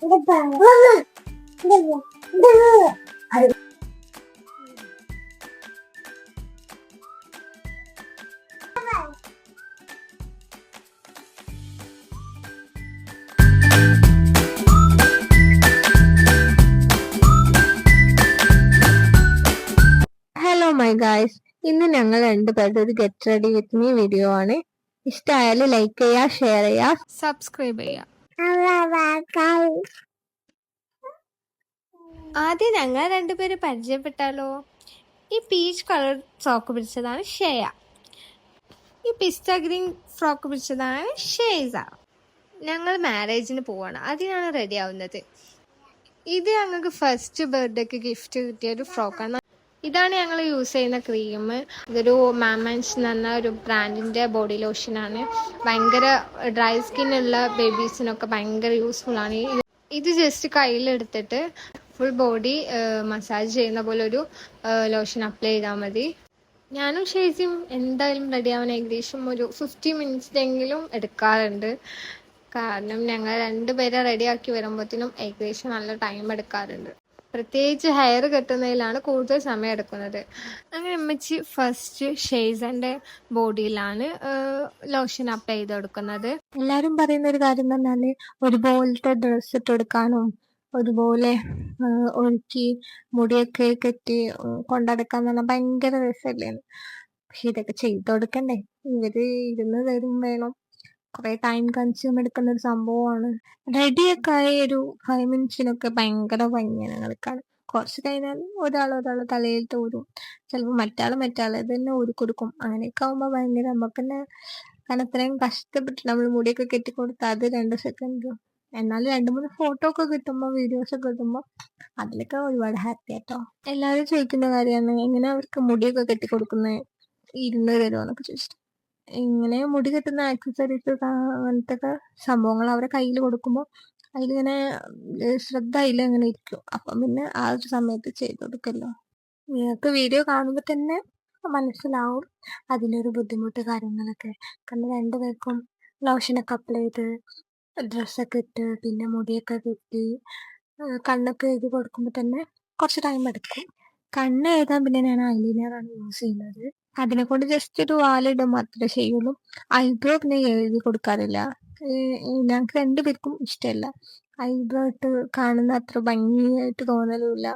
Hello my guys, ഇന്ന് ഞങ്ങൾ രണ്ടുപേരുടെ ഒരു get ready with me video ആണ്. ഇഷ്ടമായാൽ ലൈക്ക് ചെയ്യുക, ഷെയർ ചെയ്യുക, സബ്സ്ക്രൈബ് ചെയ്യുക. ആദ്യം ഞങ്ങൾ രണ്ടുപേര് പരിചയപ്പെട്ടാലോ. ഈ പീച്ച് കളർ ഫ്രോക്ക് പിടിച്ചതാണ് ഷെയ, ഈ പിസ്ത ഗ്രീൻ ഫ്രോക്ക് പിടിച്ചതാണ് ഷെയ്സ. ഞങ്ങൾ മാരേജിന് പോവാണ്, അതിനാണ് റെഡി ആവുന്നത്. ഇത് ഞങ്ങൾക്ക് ഫസ്റ്റ് ബർത്ത്ഡേക്ക് ഗിഫ്റ്റ് കിട്ടിയ ഒരു ഫ്രോക്കാണ്. ഇതാണ് ഞങ്ങൾ യൂസ് ചെയ്യുന്ന ക്രീം. ഇതൊരു മാമൻസ് എന്ന് പറഞ്ഞ ഒരു ബ്രാൻഡിൻ്റെ ബോഡി ലോഷനാണ്. ഭയങ്കര ഡ്രൈ സ്കിന്നുള്ള ബേബീസിനൊക്കെ ഭയങ്കര യൂസ്ഫുൾ ആണ്. ഇത് ജസ്റ്റ് കയ്യിലെടുത്തിട്ട് ഫുൾ ബോഡി മസാജ് ചെയ്യുന്ന പോലെ ഒരു ലോഷൻ അപ്ലൈ ചെയ്താൽ മതി. ഞാനും ഷെയ്സിയും എന്തായാലും റെഡി ആവാൻ ഏകദേശം ഒരു 50 മിനിറ്റ്സെങ്കിലും എടുക്കാറുണ്ട്. കാരണം ഞങ്ങൾ രണ്ടുപേരെ റെഡിയാക്കി വരുമ്പോഴത്തേനും ഏകദേശം നല്ല ടൈം എടുക്കാറുണ്ട്. പ്രത്യേകിച്ച് ഹെയർ കെട്ടുന്നതിലാണ് കൂടുതൽ സമയം എടുക്കുന്നത്. അങ്ങനെ അമ്മച്ചി ഫസ്റ്റ് ഷെയ്സന്റെ ബോഡിയിലാണ് ലോഷൻ അപ്ലൈ ചെയ്ത് കൊടുക്കുന്നത്. എല്ലാവരും പറയുന്ന ഒരു കാര്യം പറഞ്ഞാല് ഒരുപോലത്തെ ഡ്രസ്സ് ഇട്ടെടുക്കാനും ഒരുപോലെ ഒഴുക്കി മുടിയൊക്കെ കെട്ടി കൊണ്ടടക്കാൻ പറഞ്ഞാൽ ഭയങ്കര രസമല്ലേ. പക്ഷെ ഇതൊക്കെ ചെയ്തു കൊടുക്കണ്ടേ, ഇവര് ഇരുന്ന് തരും വേണം. കുറെ ടൈം കൺസ്യൂം എടുക്കുന്ന ഒരു സംഭവമാണ്. റെഡിയൊക്കെ ആയി ഒരു 5 മിനിറ്റ്സിനൊക്കെ ഭയങ്കര ഭംഗിയാണ് ഞങ്ങൾക്കാണ്. കുറച്ച് കഴിഞ്ഞാൽ ഒരാൾ തലയിൽ തോരും, ചിലപ്പോൾ മറ്റാൾ തന്നെ ഊരിക്കൊടുക്കും. അങ്ങനെയൊക്കെ ആകുമ്പോൾ ഭയങ്കര നമുക്ക് തന്നെ, കാരണം അത്രയും കഷ്ടപ്പെട്ട് നമ്മൾ മുടിയൊക്കെ കെട്ടിക്കൊടുത്താൽ അത് 2 സെക്കൻഡ്, എന്നാലും 2-3 ഫോട്ടോ ഒക്കെ കിട്ടുമ്പോൾ, വീഡിയോസ് ഒക്കെ കിട്ടുമ്പോൾ അതിലൊക്കെ ഒരുപാട് ഹാപ്പി ആട്ടോ. എല്ലാവരും ചോദിക്കുന്ന കാര്യമാണ് എങ്ങനെ അവർക്ക് മുടിയൊക്കെ കെട്ടിക്കൊടുക്കുന്നത്, ഇരുന്ന് തരുമോ എന്നൊക്കെ ചോദിച്ചിട്ട്. ഇങ്ങനെ മുടി കെട്ടുന്ന ആക്സസറീസ് അങ്ങനത്തെ സംഭവങ്ങൾ അവരെ കയ്യിൽ കൊടുക്കുമ്പോൾ അതിലിങ്ങനെ ശ്രദ്ധ അതിലങ്ങനെ ഇരിക്കും. അപ്പം പിന്നെ ആ ഒരു സമയത്ത് ചെയ്ത് കൊടുക്കല്ലോ. നിങ്ങൾക്ക് വീഡിയോ കാണുമ്പോൾ തന്നെ മനസ്സിലാവും അതിലൊരു ബുദ്ധിമുട്ട് കാര്യങ്ങളൊക്കെ. കാരണം രണ്ടുപേർക്കും ലോഷനൊക്കെ അപ്ലൈ ചെയ്ത് ഡ്രസ്സൊക്കെ ഇട്ട് പിന്നെ മുടിയൊക്കെ കെട്ടി കണ്ണൊക്കെ എഴുതി കൊടുക്കുമ്പോൾ തന്നെ കുറച്ച് ടൈം എടുക്കും. കണ്ണ് എഴുതാൻ പിന്നെ ഞാൻ ഐലൈനറാണ് യൂസ് ചെയ്യുന്നത്. അതിനെ കൊണ്ട് ജസ്റ്റ് ഒരു വാലിടുക മാത്രമേ ചെയ്യുള്ളൂ. ഐബ്രോ പിന്നെ എഴുതി കൊടുക്കാറില്ല. ഞങ്ങൾക്ക് രണ്ടുപേർക്കും ഇഷ്ടമല്ല. ഐബ്രോ ഇട്ട് കാണുന്ന അത്ര ഭംഗിയായിട്ട് തോന്നലുമില്ല.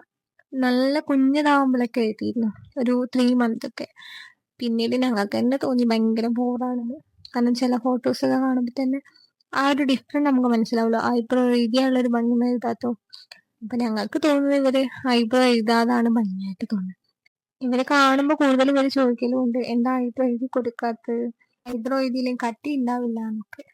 നല്ല കുഞ്ഞതാവുമ്പോഴൊക്കെ എഴുതിയിരുന്നു, ഒരു 3 month ഒക്കെ. പിന്നീട് ഞങ്ങൾക്ക് തന്നെ തോന്നി ഭയങ്കര ബോറാണെന്ന്. കാരണം ചില ഫോട്ടോസൊക്കെ കാണുമ്പോൾ തന്നെ ആ ഒരു ഡിഫറൻറ്റ് നമുക്ക് മനസ്സിലാവുള്ളൂ. ഐബ്രോ എഴുതിയുള്ളൊരു ഭംഗി എഴുതാത്തോ. അപ്പം ഞങ്ങൾക്ക് തോന്നുന്നത് ഇവര് ഐബ്രോ എഴുതാതാണ് ഭംഗിയായിട്ട് തോന്നുന്നത്. ഇവരെ കാണുമ്പോൾ കൂടുതലും ഇവര് ചോദിക്കലുണ്ട് എന്താ ഐബ്രോ എഴുതി കൊടുക്കാത്തത്, ഐബ്രോ എഴുതിയില്ലെങ്കിൽ കട്ടി ഉണ്ടാവില്ല എന്നൊക്കെ.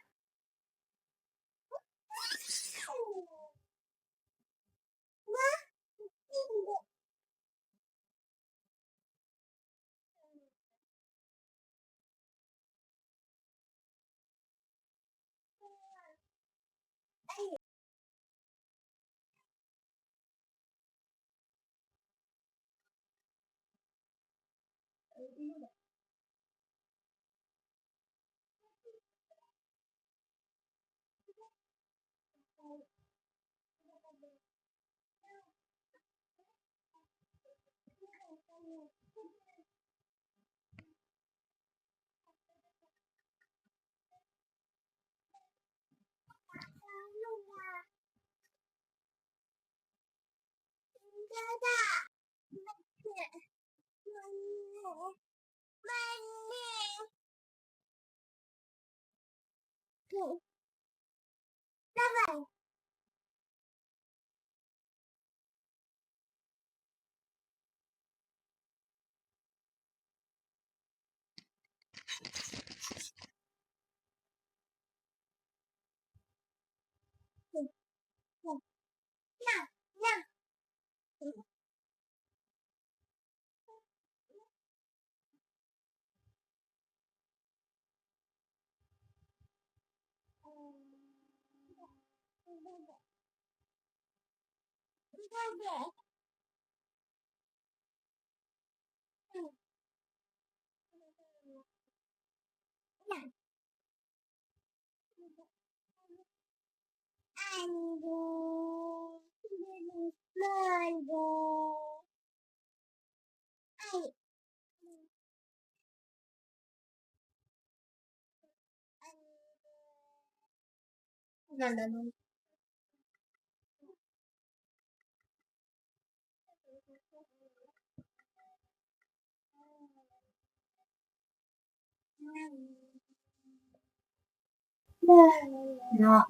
No.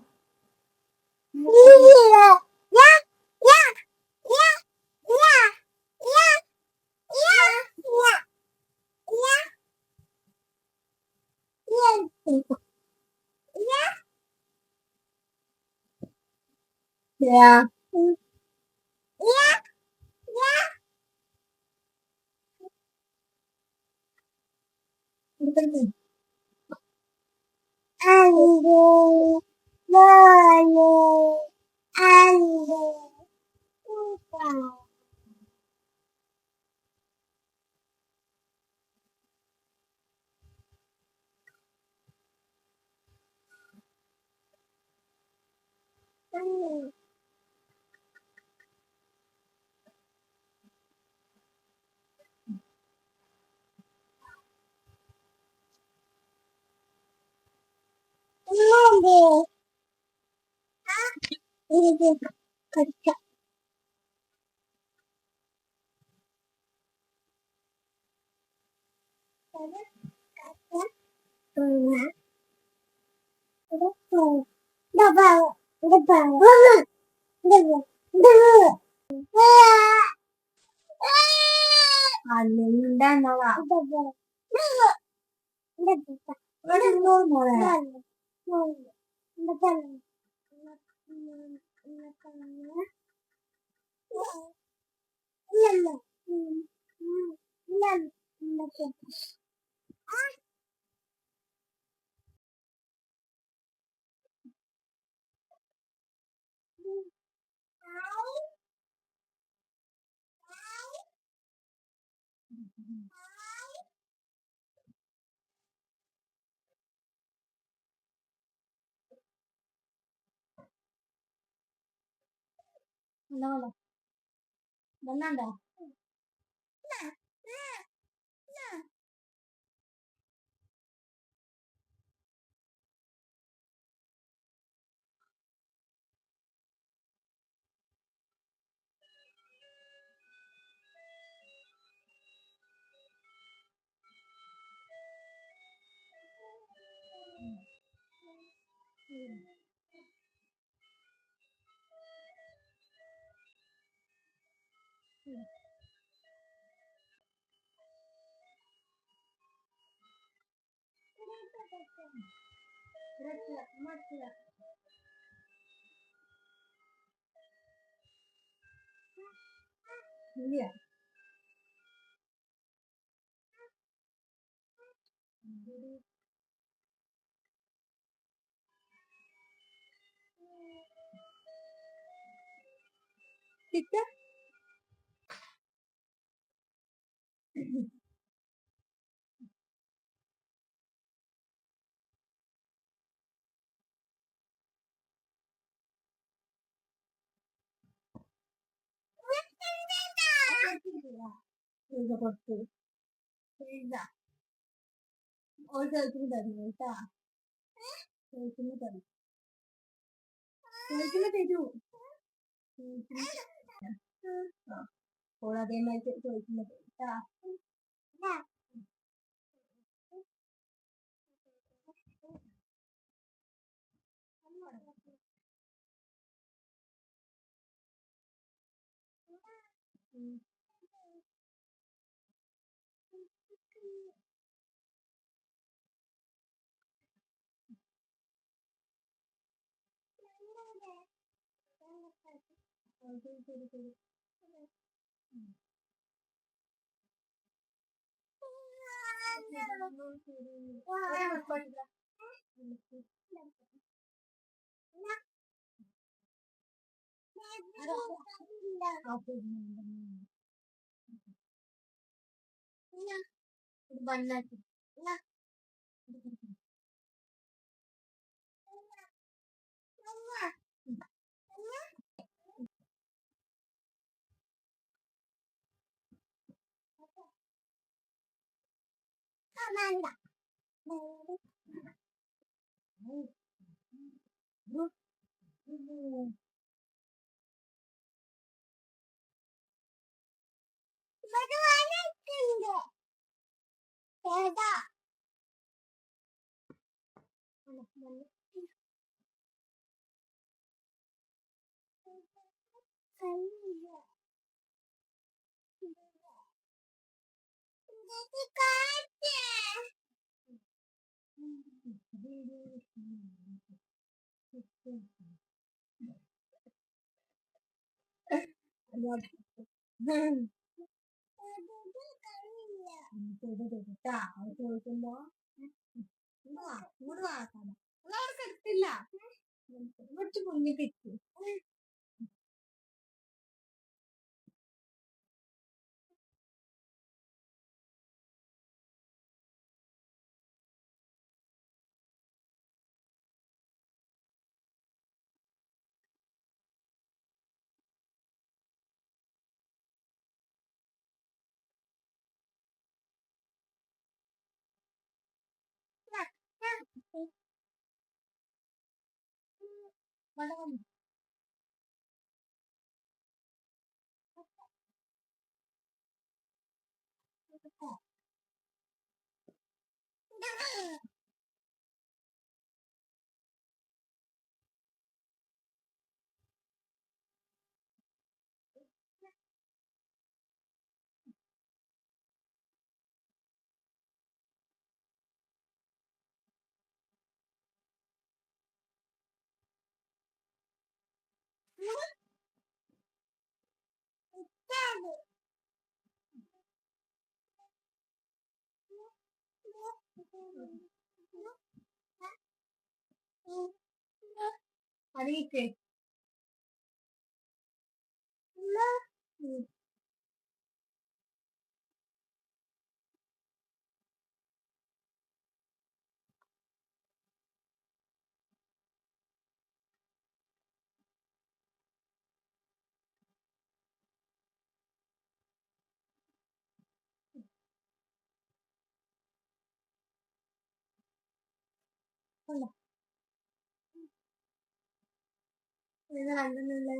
Yeah. ചോദിക്കുമ്പോ ഇങ്ങോട്ട് വാക്കാണ് അതവിടെ എടുത്തില്ല കുറച്ച് കുഞ്ഞു കിട്ടി. അറിയിക്കേ കണ്ടുന്നില്ലേ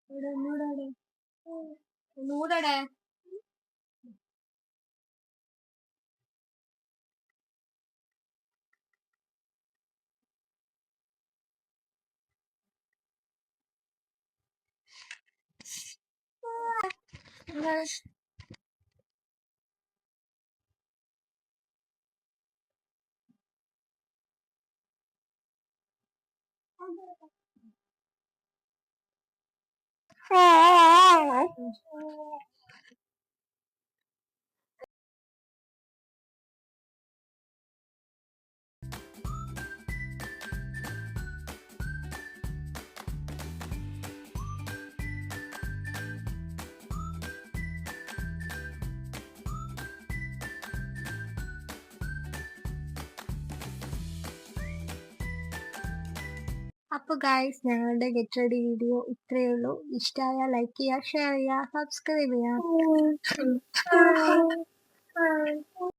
ഇവിടെ ഒന്നൂടെ ഒന്നൂടെ അപ്പോൾ ഗൈസ് ഞങ്ങളുടെ ഗെറ്റ് റെഡി വീഡിയോ ഇത്രയേ ഉള്ളൂ. ഇഷ്ടമായാൽ ലൈക്ക് ചെയ്യുക, ഷെയർ ചെയ്യുക, സബ്സ്ക്രൈബ് ചെയ്യുക.